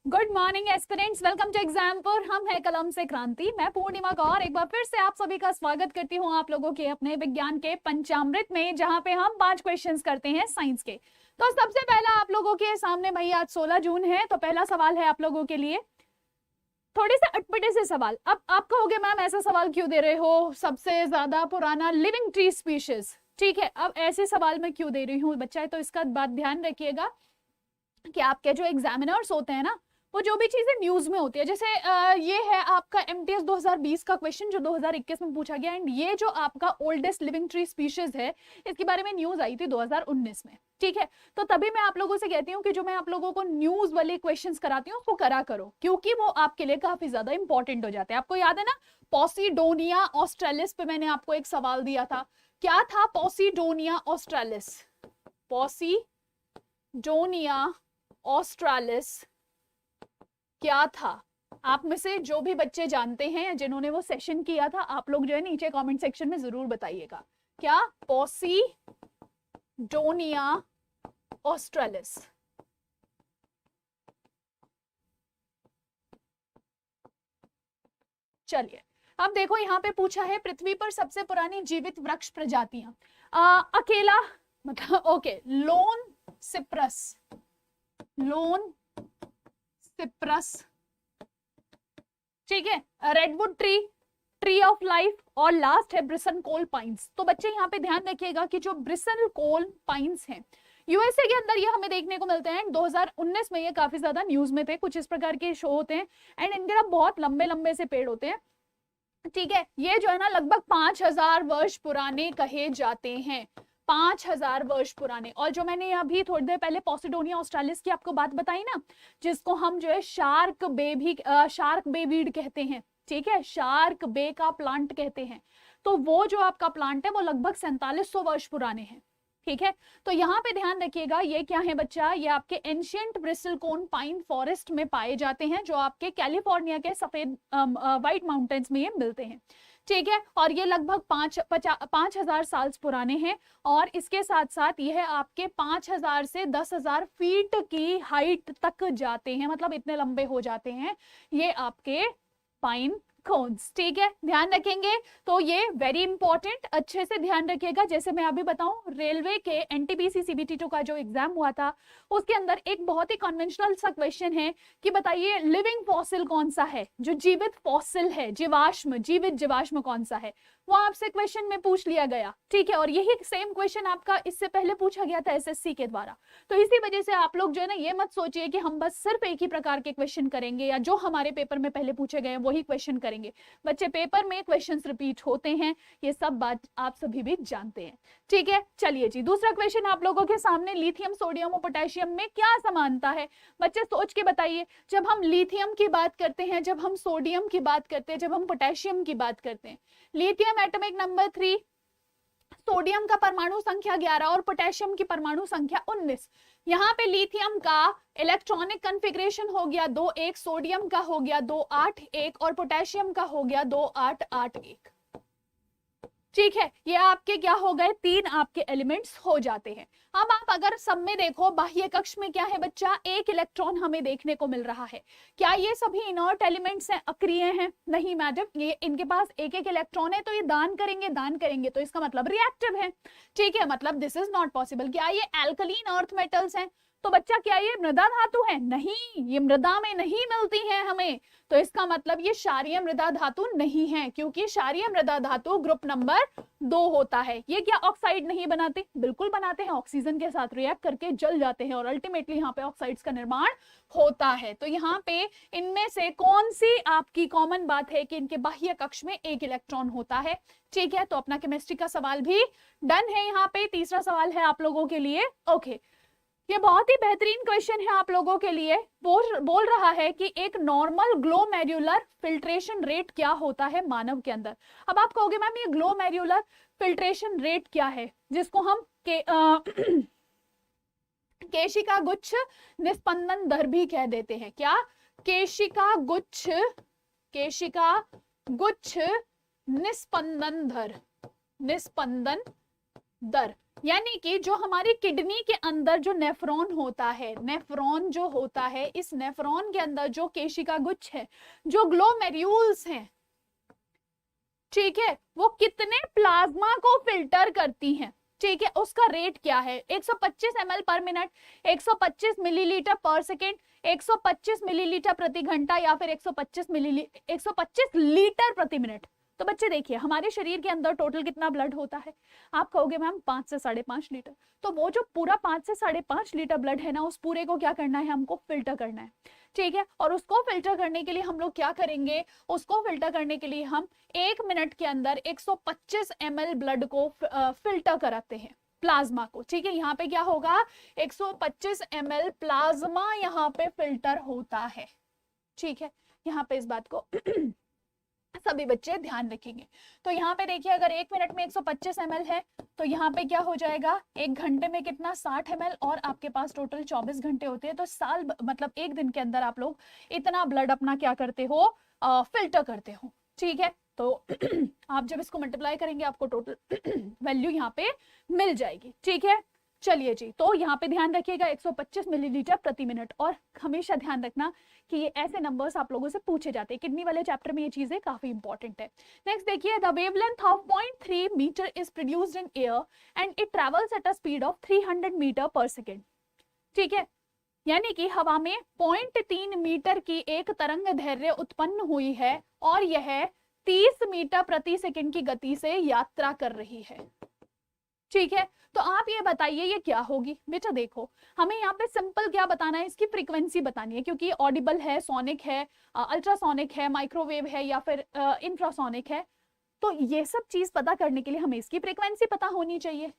Good morning aspirants, welcome to Exampur. हम है कलम से क्रांति। मैं पूर्णिमा कौर एक बार फिर से आप सभी का स्वागत करती हूँ आप लोगों के अपने विज्ञान के पंचामृत में, जहां पे हम 5 क्वेश्चंस करते हैं साइंस के। तो सबसे पहला आप लोगों के सामने, भाई आज 16 जून है, तो पहला सवाल है आप लोगों के लिए थोड़े से अटपटे से सवाल। अब आप कहोगे मैम ऐसा सवाल क्यों दे रहे हो, सबसे ज्यादा पुराना लिविंग ट्री स्पीशीज। ठीक है, अब ऐसे सवाल मैं क्यों दे रही हूँ बच्चा, तो इसका बात ध्यान रखिएगा कि आपके जो एग्जामिनर्स होते हैं ना, वो जो भी चीजें न्यूज में होती है, जैसे ये है आपका एमटीएस 2020 का क्वेश्चन जो 2021 में पूछा गया, एंड ये जो आपका ओल्डेस्ट लिविंग ट्री स्पीशीज है, इसके बारे में न्यूज आई थी 2019 में। ठीक है, तो तभी मैं आप लोगों से कहती हूँ कि जो मैं आप लोगों को न्यूज वाले क्वेश्चंस कराती हूँ उसको करा करो, क्योंकि वो आपके लिए काफी ज्यादा इंपॉर्टेंट हो जाते हैं। आपको याद है ना, पॉसिडोनिया ऑस्ट्रेलिस पे मैंने आपको एक सवाल दिया था। क्या था पॉसिडोनिया ऑस्ट्रेलिस? पॉसिडोनिया ऑस्ट्रेलिस क्या था? आप में से जो भी बच्चे जानते हैं या जिन्होंने वो सेशन किया था, आप लोग जो है नीचे कमेंट सेक्शन में जरूर बताइएगा। क्या पॉसिडोनिया ऑस्ट्रेलिस? चलिए, अब देखो यहाँ पे पूछा है पृथ्वी पर सबसे पुरानी जीवित वृक्ष प्रजातियां। अकेला मतलब okay, loan Cyprus, loan Cyprus, ठीक है, redwood tree, tree of life, और लास्ट है ब्रिसन कोल पाइन्स। तो बच्चे यहाँ पे ध्यान रखिएगा कि जो ब्रिसन कोल पाइन्स हैं, यूएसए के अंदर ये हमें देखने को मिलते हैं। 2019 में ये काफी ज्यादा न्यूज में थे, कुछ इस प्रकार के शो होते हैं, एंड इनके ना बहुत लंबे लंबे से पेड़ होते हैं। ठीक है, ये जो है ना लगभग 5000 वर्ष पुराने कहे जाते हैं, 5000 वर्ष पुराने। और जो मैंने अभी थोड़ी देर पहले पॉसिडोनिया ऑस्ट्रेलिस की आपको बात बताई ना, जिसको हम जो है शार्क बे वीड कहते हैं, ठीक है, शार्क बे का प्लांट कहते हैं, तो वो जो आपका प्लांट है वो लगभग 4700 वर्ष पुराने हैं। ठीक है, तो यहाँ पे ध्यान रखिएगा, ये क्या है बच्चा, ये आपके एंशियंट ब्रिसलकोन पाइन फॉरेस्ट में पाए जाते हैं, जो आपके कैलिफोर्निया के सफेद व्हाइट माउंटेन्स में ये मिलते हैं। ठीक है, और ये लगभग 5000 साल पुराने हैं, और इसके साथ साथ यह आपके 5000 से 10,000 फीट की हाइट तक जाते हैं, मतलब इतने लंबे हो जाते हैं ये आपके पाइन कोन्स। ठीक है, ध्यान रखेंगे, तो ये वेरी इंपॉर्टेंट, अच्छे से ध्यान रखिएगा। जैसे मैं अभी बताऊं, रेलवे के एनटीपीसी सीबीटी2 का जो एग्जाम हुआ था, उसके अंदर एक बहुत ही कन्वेंशनल सा क्वेश्चन है कि बताइए लिविंग फॉसिल कौन सा है, जो जीवित फॉसिल है, जीवाश्म, जीवित जीवाश्म कौन सा है, वो आपसे क्वेश्चन में पूछ लिया गया। ठीक है, और यही सेम क्वेश्चन आपका इससे पहले पूछा गया था एसएससी के द्वारा। तो इसी वजह से आप लोग जो है ना, ये मत सोचिए कि हम बस सिर्फ एक ही प्रकार के क्वेश्चन करेंगे, या जो हमारे पेपर में पहले पूछे गए वही क्वेश्चन करेंगे। बच्चे, पेपर में क्वेश्चंस रिपीट होते हैं, ये सब बात आप सभी भी जानते हैं। ठीक है, चलिए जी, दूसरा क्वेश्चन आप लोगों के सामने, लिथियम, सोडियम और पोटेशियम में क्या समानता है? बच्चे सोच के बताइए, जब हम लिथियम की बात करते हैं, जब हम सोडियम की बात करते हैं, जब हम पोटेशियम की बात करते हैं, लिथियम एटॉमिक नंबर 3, सोडियम का परमाणु संख्या 11 और पोटेशियम की परमाणु संख्या 19। यहाँ पे लिथियम का इलेक्ट्रॉनिक कॉन्फ़िगरेशन हो गया 2-1, सोडियम का हो गया 2-8-1 और पोटेशियम का हो गया 2-8-8-1। ठीक है, ये आपके क्या हो गए, 3 आपके एलिमेंट्स हो जाते हैं। अब आप अगर सब में देखो, बाह्य कक्ष में क्या है बच्चा, 1 इलेक्ट्रॉन हमें देखने को मिल रहा है। क्या ये सभी इनर्ट एलिमेंट्स हैं, अक्रिय हैं? नहीं मैडम, ये इनके पास 1-1 इलेक्ट्रॉन है, तो ये दान करेंगे, तो इसका मतलब रिएक्टिव है। ठीक है, मतलब दिस इज नॉट पॉसिबल। क्या ये एल्कलीन अर्थ मेटल्स हैं? तो बच्चा क्या ये मृदा धातु है? नहीं, ये मृदा में नहीं मिलती है हमें, तो इसका मतलब ये क्षारीय मृदा धातु नहीं है, क्योंकि क्षारीय मृदा धातु ग्रुप नंबर 2 होता है। ये क्या ऑक्साइड नहीं बनाते? बिल्कुल बनाते हैं, ऑक्सीजन के साथ रिएक्ट करके जल जाते हैं, और अल्टीमेटली यहाँ पे ऑक्साइड्स का निर्माण होता है। तो यहाँ पे इनमें से कौन सी आपकी कॉमन बात है कि इनके बाह्य कक्ष में 1 इलेक्ट्रॉन होता है? ठीक है, तो अपना केमिस्ट्री का सवाल भी डन है। यहाँ पे तीसरा सवाल है आप लोगों के लिए। ओके, ये बहुत ही बेहतरीन क्वेश्चन है आप लोगों के लिए। बोल रहा है कि एक नॉर्मल ग्लोमेरुलर फिल्ट्रेशन रेट क्या होता है मानव के अंदर। अब आप कहोगे मैम ये ग्लोमेरुलर फिल्ट्रेशन रेट क्या है, जिसको हम केशिका गुच्छ निस्पंदन दर भी कह देते हैं। क्या? केशिका गुच्छ निस्पंदन दर, निस्पंदन दर, यानी कि जो हमारी किडनी के अंदर जो नेफ्रॉन होता है, नेफ्रॉन जो होता है, इस नेफ्रॉन के अंदर जो केशिका गुच्छ है, जो ग्लोमेरुल्स हैं, ठीक है, वो कितने प्लाज्मा को फिल्टर करती हैं, ठीक है, उसका रेट क्या है, 125 ml पर मिनट, 125 मिलीलीटर पर सेकेंड, 125 मिलीलीटर प्रति घंटा, या फिर 125 लीटर प्रति मिनट। तो बच्चे देखिए हमारे शरीर के अंदर टोटल कितना ब्लड होता है, आप कहोगे मैम 5 से 5.5 लीटर, तो वो जो पूरा 5 से 5.5 लीटर ब्लड है ना, उस पूरे को क्या करना है, हमको फिल्टर करना है, ठीक है। और उसको फिल्टर करने के लिए हम लोग क्या करेंगे, उसको फिल्टर करने के लिए हम 1 मिनट के अंदर 125 ml ब्लड को फिल्टर कराते हैं, प्लाज्मा को, ठीक है। यहाँ पे क्या होगा, 125 ml प्लाज्मा यहाँ पे फिल्टर होता है, ठीक है। यहाँ पे इस बात को सभी बच्चे ध्यान रखेंगे। तो यहाँ पे देखिए अगर 1 मिनट में 125 ml है, तो यहाँ पे क्या हो जाएगा, 1 घंटे में कितना, 60 ml, और आपके पास टोटल 24 घंटे होते हैं, तो साल मतलब 1 दिन के अंदर आप लोग इतना ब्लड अपना क्या करते हो, फिल्टर करते हो, ठीक है। तो आप जब इसको मल्टीप्लाई करेंगे आपको टोटल वैल्यू यहाँ पे मिल जाएगी, ठीक है। चलिए जी, तो यहाँ पे ध्यान रखिएगा 125 मिलीलीटर प्रति मिनट, और हमेशा ध्यान रखना कि ये ऐसे नंबर्स आप लोगों से पूछे जाते हैं, किडनी वाले चैप्टर में ये चीजें काफी इंपॉर्टेंट है। नेक्स्ट देखिए, the wavelength of 0.3 metre is produced in air and it travels at a speed of 300 metre per second, ठीक है। यानी कि हवा में 0.3 मीटर की एक तरंग दैर्घ्य उत्पन्न हुई है और यह 30 मीटर प्रति सेकेंड की गति से यात्रा कर रही है, ठीक है। तो आप ये बताइए ये क्या होगी बेटा, देखो हमें यहाँ पे सिंपल क्या बताना है, इसकी फ्रीक्वेंसी बतानी है, क्योंकि ऑडिबल है, सोनिक है, अल्ट्रासोनिक है, माइक्रोवेव है, या फिर इंफ्रासोनिक है। तो ये सब चीज पता करने के लिए हमें इसकी फ्रीक्वेंसी पता होनी चाहिए,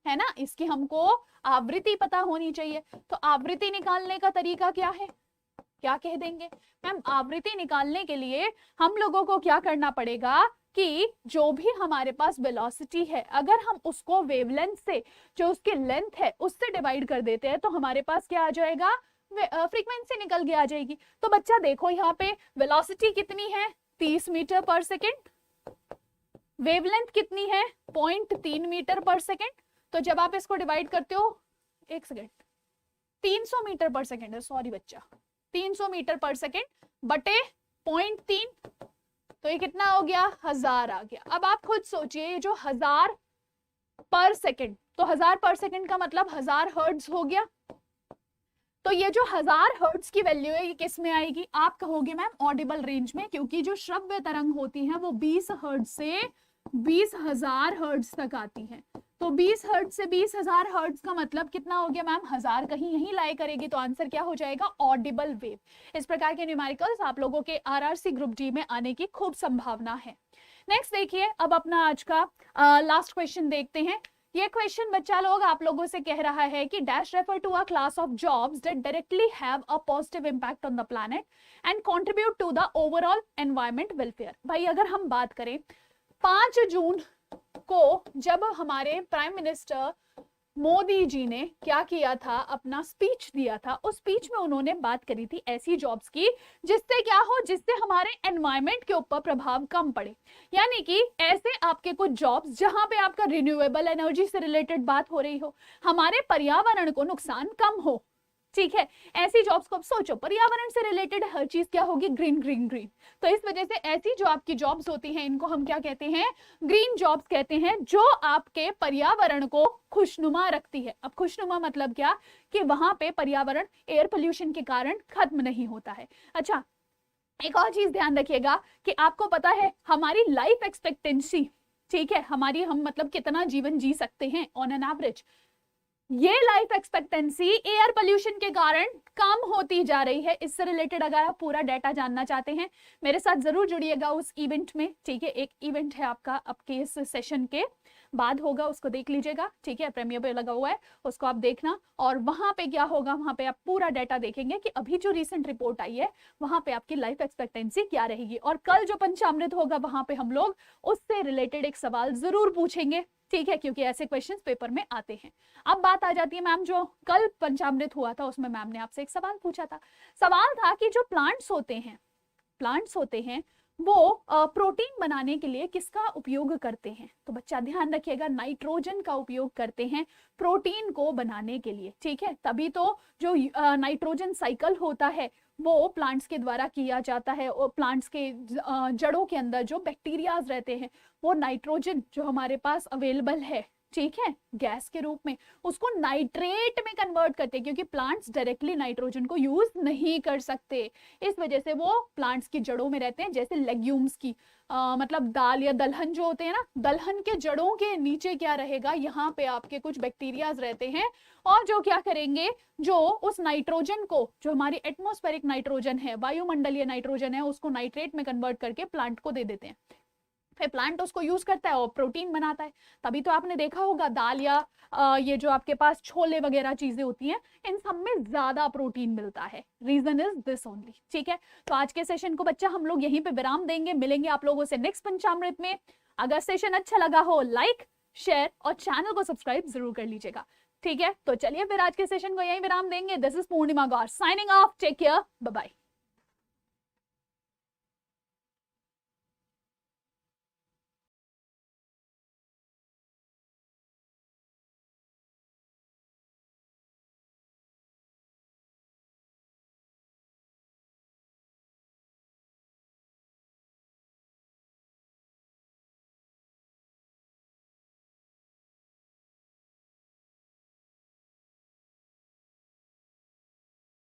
है ना, इसकी हमको आवृत्ति पता होनी चाहिए। तो आवृत्ति निकालने का तरीका क्या है, क्या कह देंगे मैम, आवृत्ति निकालने के लिए हम लोगों को क्या करना पड़ेगा कि जो भी हमारे पास वेलोसिटी है, अगर हम उसको वेवलेंथ से, जो उसकी लेंथ है उससे डिवाइड कर देते हैं, तो हमारे पास क्या आ जाएगा, फ्रीक्वेंसी निकल के आ जाएगी। तो बच्चा देखो यहाँ पे वेलोसिटी कितनी है, 30 मीटर पर सेकेंड, वेवलेंथ कितनी है, 0.3 मीटर पर सेकेंड। तो जब आप इसको डिवाइड करते हो, एक सेकेंड, 300 मीटर पर सेकेंड है, सॉरी बच्चा, 300 मीटर पर सेकेंड बटे 0.3, तो ये कितना हो गया, 1000 आ गया। अब आप खुद सोचिए, ये जो 1000 पर सेकेंड, तो 1000 पर सेकेंड का मतलब 1000 हर्ट्ज हो गया। तो ये जो 1000 हर्ट्ज की वैल्यू है, ये किस में आएगी, आप कहोगे मैम ऑडिबल रेंज में, क्योंकि जो श्रव्य तरंग होती है वो 20 हर्ट्ज से 20,000 हर्ट्ज तक आती है। तो 20 हर्ट्ज से 20,000 हर्ट्ज का मतलब कितना हो गया मैम, 1000 कहीं यहीं लाई करेगी, तो आंसर क्या हो जाएगा, ऑडिबल वेव। इस प्रकार के न्यूमेरिकल्स आप लोगों के आरआरसी ग्रुप डी में आने की खूब संभावना है। नेक्स्ट देखिए, अब अपना आज का लास्ट क्वेश्चन देखते हैं। ये क्वेश्चन बच्चा लोग आप लोगों से कह रहा है कि dash refer to a class of jobs that directly have a positive impact on the planet and contribute to the overall environment welfare. भाई अगर हम बात करें 5 जून को जब हमारे प्राइम मिनिस्टर मोदी जी ने क्या किया था, अपना स्पीच दिया था, उस स्पीच में उन्होंने बात करी थी ऐसी जॉब्स की जिससे क्या हो, जिससे हमारे एनवायरमेंट के ऊपर प्रभाव कम पड़े। यानी कि ऐसे आपके कुछ जॉब्स जहां पे आपका रिन्यूएबल एनर्जी से रिलेटेड बात हो रही हो, हमारे पर्यावरण को नुकसान कम हो, ठीक है, ऐसी जॉब्स को सोचो, पर्यावरण से रिलेटेड हर चीज क्या होगी, ग्रीन ग्रीन ग्रीन। तो इस वजह से ऐसी जो आपकी जॉब्स होती हैं, इनको हम क्या कहते हैं, ग्रीन जॉब्स कहते हैं, जो आपके पर्यावरण को खुशनुमा रखती है। अब खुशनुमा मतलब क्या, कि वहां पे पर्यावरण एयर पोल्यूशन के कारण खत्म नहीं होता है। अच्छा, एक और चीज ध्यान रखिएगा कि आपको पता है हमारी लाइफ एक्सपेक्टेंसी, ठीक है, हमारी हम मतलब कितना जीवन जी सकते हैं ऑन एन एवरेज, ये लाइफ एक्सपेक्टेंसी एयर पोल्यूशन के कारण कम होती जा रही है। इससे रिलेटेड अगर आप पूरा डाटा जानना चाहते हैं, मेरे साथ जरूर जुड़िएगा उस इवेंट में, ठीक है। एक इवेंट है आपका आपके इस सेशन के बाद होगा, उसको देख लीजिएगा, ठीक है, प्रीमियर पे लगा हुआ है, उसको आप देखना। और वहां पे क्या होगा, वहां पे आप पूरा डाटा देखेंगे कि अभी जो रिसेंट रिपोर्ट आई है वहां पे आपकी लाइफ एक्सपेक्टेंसी क्या रहेगी। और कल जो पंचामृत होगा वहां पे हम लोग उससे रिलेटेड एक सवाल जरूर पूछेंगे, ठीक है, क्योंकि ऐसे क्वेश्चंस पेपर में आते हैं। अब बात आ जाती है मैम, जो कल पंचामृत हुआ था उसमें मैम ने आपसे एक सवाल पूछा था। सवाल था कि जो प्लांट्स होते हैं वो प्रोटीन बनाने के लिए किसका उपयोग करते हैं? तो बच्चा ध्यान रखिएगा, नाइट्रोजन का उपयोग करते हैं प्रोटीन को बनाने के लिए, ठीक है। तभी तो जो नाइट्रोजन साइकिल होता है वो प्लांट्स के द्वारा किया जाता है, और प्लांट्स के जड़ों के अंदर जो बैक्टीरियाज रहते हैं वो नाइट्रोजन जो हमारे पास अवेलेबल है, ठीक है, गैस के रूप में, उसको नाइट्रेट में कन्वर्ट करते हैं, क्योंकि प्लांट्स डायरेक्टली नाइट्रोजन को यूज नहीं कर सकते, इस वजह से वो प्लांट्स की जड़ों में रहते हैं। जैसे लेग्यूम्स की मतलब दाल या दलहन जो होते हैं ना, दलहन के जड़ों के नीचे क्या रहेगा, यहाँ पे आपके कुछ बैक्टीरियाज रहते हैं, और जो क्या करेंगे, जो उस नाइट्रोजन को, जो हमारी एटमॉस्फेरिक नाइट्रोजन है, वायुमंडलीय नाइट्रोजन है, उसको नाइट्रेट में कन्वर्ट करके प्लांट को दे देते हैं, फिर प्लांट उसको यूज करता है और प्रोटीन बनाता है। तभी तो आपने देखा होगा दाल या ये जो आपके पास छोले वगैरह चीजें होती हैं, इन सब में ज्यादा प्रोटीन मिलता है। रीजन इज दिस ओनली, ठीक है। तो आज के सेशन को बच्चा हम लोग यहीं पे विराम देंगे, मिलेंगे आप लोगों से नेक्स्ट पंचामृत में। अगर सेशन अच्छा लगा हो लाइक शेयर और चैनल को सब्सक्राइब जरूर कर लीजिएगा, ठीक है। तो चलिए फिर आज के सेशन को यहीं विराम देंगे। This is Purnima Gaur signing off, take care, bye bye.